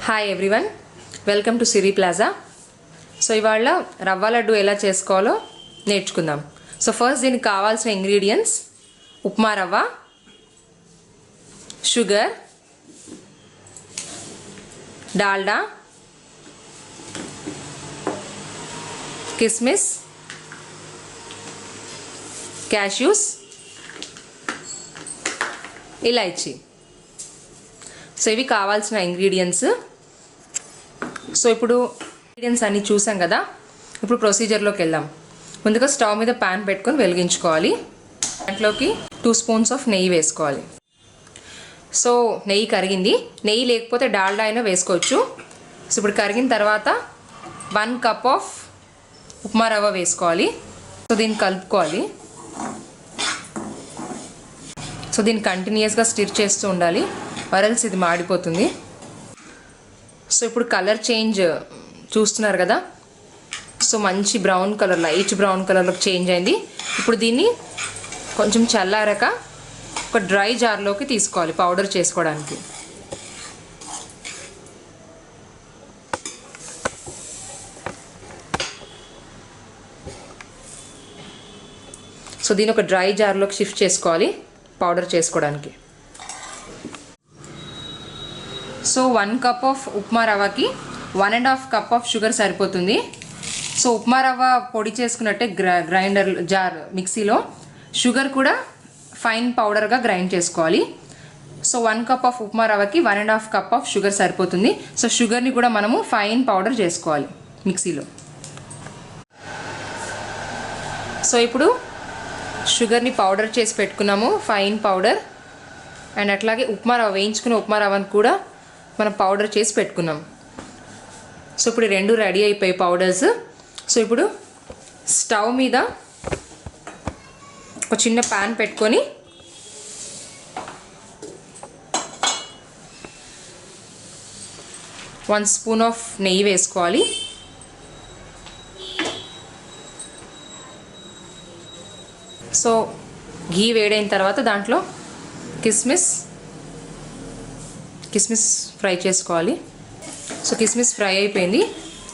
Hi everyone, welcome to Siri plaza. So ఇవాళ రవ్వ లడ్డు ఎలా చేసుకోవాలో నేర్చుకుందాం. సో ఫస్ట్ దీనికి కావాల్సిన ఇంగ్రీడియంట్స్: ఉప్మా రవ్వ, షుగర్, డాల్డా, కిస్మిస్, క్యాష్యూస్, ఇలాచీ. సో ఇవి కావాల్సిన ఇంగ్రీడియంట్స్. సో ఇప్పుడు ఇంగ్రీడియంట్స్ అన్నీ చూసాం కదా, ఇప్పుడు ప్రొసీజర్లోకి వెళ్దాం. ముందుగా స్టవ్ మీద ప్యాన్ పెట్టుకొని వెలిగించుకోవాలి. దాంట్లోకి 2 స్పూన్స్ ఆఫ్ నెయ్యి వేసుకోవాలి. సో నెయ్యి కరిగింది. నెయ్యి లేకపోతే డాల్డా అయినా వేసుకోవచ్చు. సో ఇప్పుడు కరిగిన తర్వాత 1 కప్ ఆఫ్ ఉప్మా రవ్వ వేసుకోవాలి. సో దీన్ని కలుపుకోవాలి. సో దీన్ని కంటిన్యూస్గా స్టిర్ చేస్తూ ఉండాలి, వరల్స్ ఇది మాడిపోతుంది. సో ఇప్పుడు కలర్ చేంజ్ చూస్తున్నారు కదా. సో మంచి బ్రౌన్ కలర్, లైట్ బ్రౌన్ కలర్లోకి చేంజ్ అయింది. ఇప్పుడు దీన్ని కొంచెం చల్లారాక ఒక డ్రై జార్లోకి తీసుకోవాలి పౌడర్ చేసుకోవడానికి. సో దీన్ని ఒక డ్రై జార్లోకి షిఫ్ట్ చేసుకోవాలి పౌడర్ చేసుకోవడానికి. సో 1 కప్ ఆఫ్ ఉప్మా రవ్వకి 1.5 కప్ ఆఫ్ షుగర్ సరిపోతుంది. సో ఉప్మా రవ్వ పొడి చేసుకున్నట్టే గ్రైండర్ జార్ మిక్సీలో షుగర్ కూడా ఫైన్ పౌడర్గా గ్రైండ్ చేసుకోవాలి. సో 1 కప్ ఆఫ్ ఉప్మా రవ్వకి 1.5 కప్ ఆఫ్ షుగర్ సరిపోతుంది. సో షుగర్ని కూడా మనము ఫైన్ పౌడర్ చేసుకోవాలి మిక్సీలో. సో ఇప్పుడు షుగర్ని పౌడర్ చేసి పెట్టుకున్నాము, ఫైన్ పౌడర్. అండ్ అట్లాగే ఉప్మా రవ్వ, వేయించుకున్న ఉప్మా రవ్వను కూడా మనం పౌడర్ చేసి పెట్టుకున్నాం. సో ఇప్పుడు 2 రెడీ అయిపోయాయి పౌడర్స్. సో ఇప్పుడు స్టవ్ మీద ఒక చిన్న ప్యాన్ పెట్టుకొని వన్ స్పూన్ ఆఫ్ నెయ్యి వేసుకోవాలి. సో ఘీ వేడైన తర్వాత దాంట్లో కిస్మిస్ ఫ్రై చేసుకోవాలి. సో కిస్మిస్ ఫ్రై అయిపోయింది,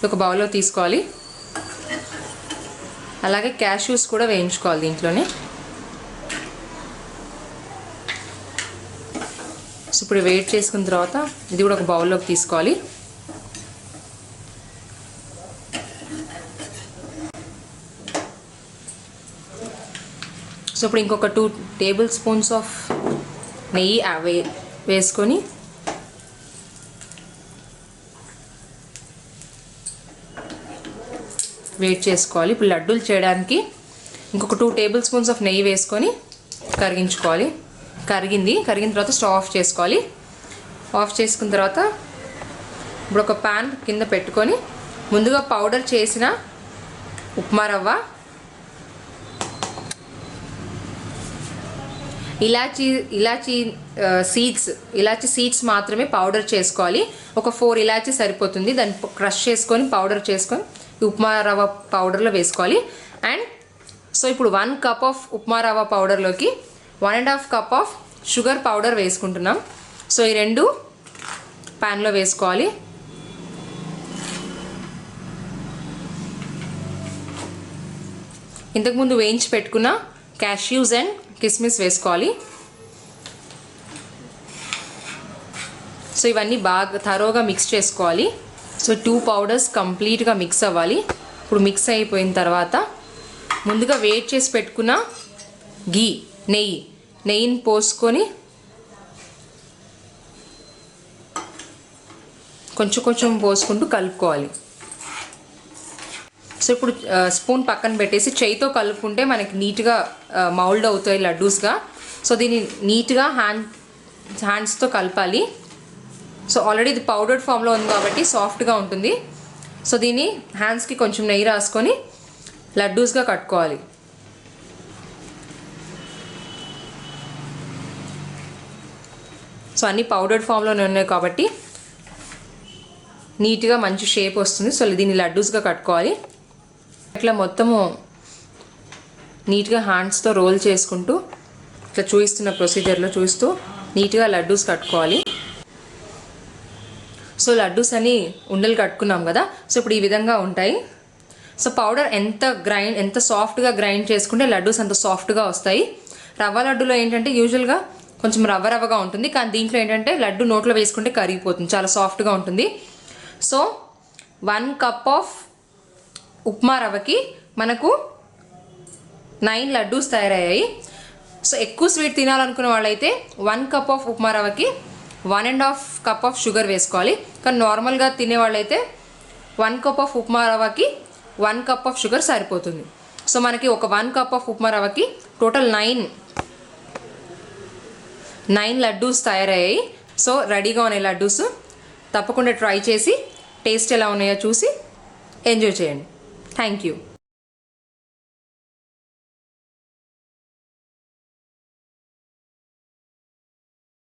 ఒక బౌల్లో తీసుకోవాలి. అలాగే క్యాష్యూస్ కూడా వేయించుకోవాలి దీంట్లోనే. సో ఇప్పుడు వెయిట్ చేసుకున్న తర్వాత ఇది కూడా ఒక బౌల్లోకి తీసుకోవాలి. సో ఇప్పుడు ఇంకొక 2 టేబుల్ స్పూన్స్ ఆఫ్ నెయ్యి వేసుకొని వేట్ చేసుకోవాలి. ఇప్పుడు లడ్డూలు చేయడానికి ఇంకొక 2 టేబుల్ స్పూన్స్ ఆఫ్ నెయ్యి వేసుకొని కరిగించుకోవాలి. కరిగిన తర్వాత స్టవ్ ఆఫ్ చేసుకోవాలి. ఆఫ్ చేసుకున్న తర్వాత ఇప్పుడు ఒక ప్యాన్ కింద పెట్టుకొని ముందుగా పౌడర్ చేసిన ఉప్మా రవ్వ, ఇలాచీ సీడ్స్ మాత్రమే పౌడర్ చేసుకోవాలి. ఒక 4 ఇలాచీ సరిపోతుంది. దాన్ని క్రష్ చేసుకొని పౌడర్ చేసుకొని ఉప్మా రవ్వ పౌడర్లో వేసుకోవాలి. అండ్ సో ఇప్పుడు 1 కప్ ఆఫ్ ఉప్మా రవ్వ పౌడర్లోకి 1.5 కప్ ఆఫ్ షుగర్ పౌడర్ వేసుకుంటున్నాం. సో ఈ 2 ప్యాన్లో వేసుకోవాలి. ఇంతకుముందు వేయించి పెట్టుకున్న క్యాష్యూస్ అండ్ కిస్మిస్ వేసుకోవాలి. సో ఇవన్నీ బాగా థరోగా మిక్స్ చేసుకోవాలి. సో 2 పౌడర్స్ కంప్లీట్గా మిక్స్ అవ్వాలి. ఇప్పుడు మిక్స్ అయిపోయిన తర్వాత ముందుగా వేట్ చేసి పెట్టుకున్న నెయ్యిని పోసుకొని కొంచెం పోసుకుంటూ కలుపుకోవాలి. సో ఇప్పుడు స్పూన్ పక్కన పెట్టేసి చేయితో కలుపుకుంటే మనకి నీట్గా మౌల్డ్ అవుతాయి లడ్డూస్గా. సో దీన్ని నీట్గా హ్యాండ్స్తో కలపాలి. సో ఆల్రెడీ ఇది పౌడర్డ్ ఫామ్లో ఉంది కాబట్టి సాఫ్ట్గా ఉంటుంది. సో దీన్ని హ్యాండ్స్కి కొంచెం నెయ్యి రాసుకొని లడ్డూస్గా కట్టుకోవాలి. సో అన్నీ పౌడర్డ్ ఫామ్లోనే ఉన్నాయి కాబట్టి నీట్గా మంచి షేప్ వస్తుంది. సో దీన్ని లడ్డూస్గా కట్టుకోవాలి. ఇట్లా మొత్తము నీట్గా హ్యాండ్స్తో రోల్ చేసుకుంటూ ఇట్లా చూపిస్తున్న ప్రొసీజర్లో చూస్తూ నీట్గా లడ్డూస్ కట్టుకోవాలి. సో సో లడ్డూస్ అని ఉండలు కట్టుకున్నాం కదా, సో ఇప్పుడు ఈ విధంగా ఉంటాయి. సో పౌడర్ ఎంత సాఫ్ట్గా గ్రైండ్ చేసుకుంటే లడ్డూస్ అంత సాఫ్ట్గా వస్తాయి. రవ్వ లడ్డూలో ఏంటంటే యూజువల్గా కొంచెం రవ్వగా ఉంటుంది, కానీ దీంట్లో ఏంటంటే లడ్డు నోట్లో వేసుకుంటే కరిగిపోతుంది, చాలా సాఫ్ట్గా ఉంటుంది. సో 1 కప్ ఆఫ్ ఉప్మా రవ్వకి మనకు 9 లడ్డూస్ తయారయ్యాయి. సో ఎక్కువ స్వీట్ తినాలనుకున్న వాళ్ళైతే 1 కప్ ఆఫ్ ఉప్మా రవ్వకి 1.5 కప్ ఆఫ్ షుగర్ వేసుకోవాలి. కానీ నార్మల్గా తినే వాళ్ళైతే 1 కప్ ఆఫ్ ఉప్మా రవ్వకి 1 కప్ ఆఫ్ షుగర్ సరిపోతుంది. సో మనకి ఒక 1 కప్ ఆఫ్ ఉప్మా రవ్వకి టోటల్ 9 లడ్డూస్ తయారయ్యాయి. సో రెడీగా ఉన్నాయి లడ్డూస్. తప్పకుండా ట్రై చేసి టేస్ట్ ఎలా ఉన్నాయో చూసి ఎంజాయ్ చేయండి. Thank you.